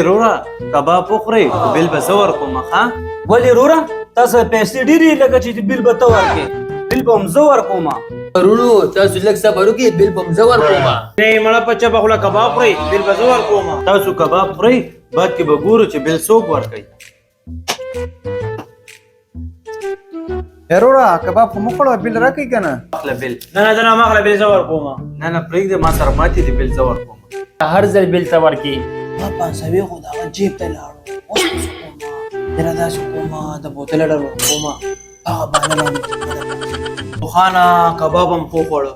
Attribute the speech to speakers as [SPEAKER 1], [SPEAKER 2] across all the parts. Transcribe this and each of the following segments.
[SPEAKER 1] رورا کباب وخورئ بل به زه ورکوم ښه.
[SPEAKER 2] ولې وروره تاسو پیسې ډېرې لکه چې بل به ته ورکړې بل به هم زه ورکوم.
[SPEAKER 3] ورونو تاسو لږ صبر وکړئ بل به هم زه ورکوم.
[SPEAKER 4] نه مړه په چپه خوله کباب خورئ بل به زه ورکوم.
[SPEAKER 1] تاسو کباب خورئ بعد کې به ګورو چې بل څوک ورکوي.
[SPEAKER 5] هرورا کباب خو مخړه بل راکې کنه.
[SPEAKER 1] اخله بل
[SPEAKER 4] نه نه زه نه مخله بل زه ورکوم.
[SPEAKER 1] نه نه پرېږده ما سره ماتې دي بل زه ورکوم.
[SPEAKER 3] هر ځل بل ته ورکړي.
[SPEAKER 2] ما 500 خو د هغه جیب ته لاړو اوس څه کومه یاره داسې کومه د بوتل ډډر ورکومه هغه باندې
[SPEAKER 4] خانه کباب هم خو خوړه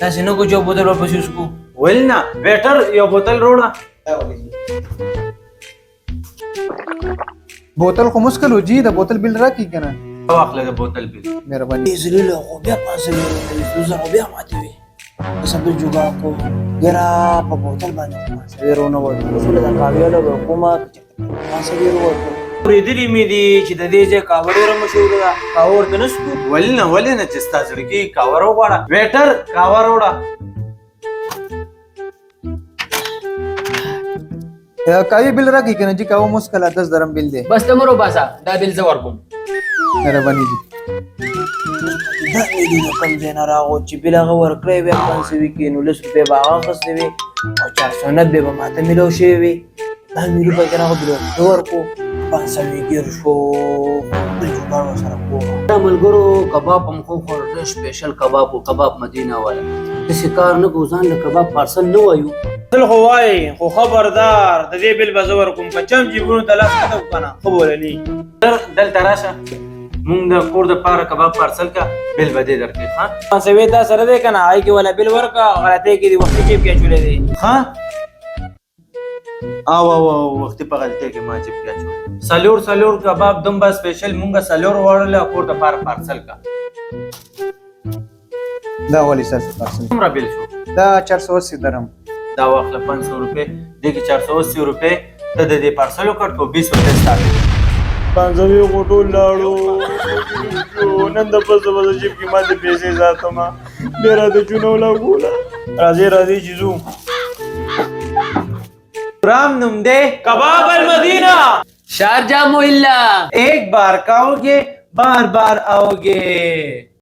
[SPEAKER 2] داسې نه کو چې یو بوتل ورپسې وڅښو.
[SPEAKER 1] ویل نه ویټر یو بوتل روړه.
[SPEAKER 5] بوتل خو مشکل و جی د بوتل بل راکې کنه.
[SPEAKER 1] واخله د بوتل بل
[SPEAKER 5] مهرباني.
[SPEAKER 2] زلیله خو بیا 500 زره بیا ماتې وي بس بل جوګه کوم یاره په بوتل باندې 500 رونه ورکوم رسول د کاویاله ورکوم 500 ورکوم.
[SPEAKER 4] اورېدلي مې دي چې د دې ځای کاوه ډېره مشهوره ده کاوه ورته نه څښو.
[SPEAKER 1] ولې نه چې ستا زړګي کاوه وغواړه ویټر کاوه روړه.
[SPEAKER 5] کاوی بل راکې کنه جی کاو مشکل 10 درم بل دی.
[SPEAKER 3] بس ته مرو باسا دا بل زه ورکوم.
[SPEAKER 5] مهرباني جی.
[SPEAKER 2] دا مې دې کوم ځای نه راغو چې بل هغه ورکړی وي 500 کې نو 10 روپۍ به هغه اخیستې وي او 490 به ماته میلاو شوی وي. دا مې روپۍ که نه هغه بل ورکو 500 ګیر شو بل جوګاړ ورسره کوم.
[SPEAKER 3] دا ملګرو کباب هم خو خوړ سپیشل کباب او کباب مدینه والا داسې کار نه کوو ځان له کباب پارسل نه وایو.
[SPEAKER 4] تل خو وایي خو خبردار د دې بل به زه ورکوم که چم جیبونو ته لاس کته وکنه ښه بولني.
[SPEAKER 1] دلته راشه مونږ د کور د پاره کباب پارسل کا بل به دې درکړي ښه.
[SPEAKER 4] 500 تا سره دی که نه هغې کې ولا بل ورکړه غلطۍ کې دې وختي جیب کې اچولی دی.
[SPEAKER 1] ښه او وختي په غلطۍ کې ما جیب کې اچولی. سلور کباب دومره سپیشل مونږ سلور وړله کور د پاره پارسل کا.
[SPEAKER 5] دا ولی ساس پارسل
[SPEAKER 1] څومره بل شو؟
[SPEAKER 5] دا 480 درم.
[SPEAKER 1] دا واخله 500 روپۍ دې کې 480 روپۍ ته د دې پارسل وکړ خو 20 روپۍ ستا
[SPEAKER 4] 500 خو ټول لاړو نن د پسه جیب کې ما د پیسې ساتمه بیا راته چونه ولاګوله. راځئ چې ځو.
[SPEAKER 1] رام نوم دے
[SPEAKER 4] کباب المدینہ
[SPEAKER 3] شارجہ محلہ
[SPEAKER 1] ایک بار کھاؤ گے بار بار آؤ گے.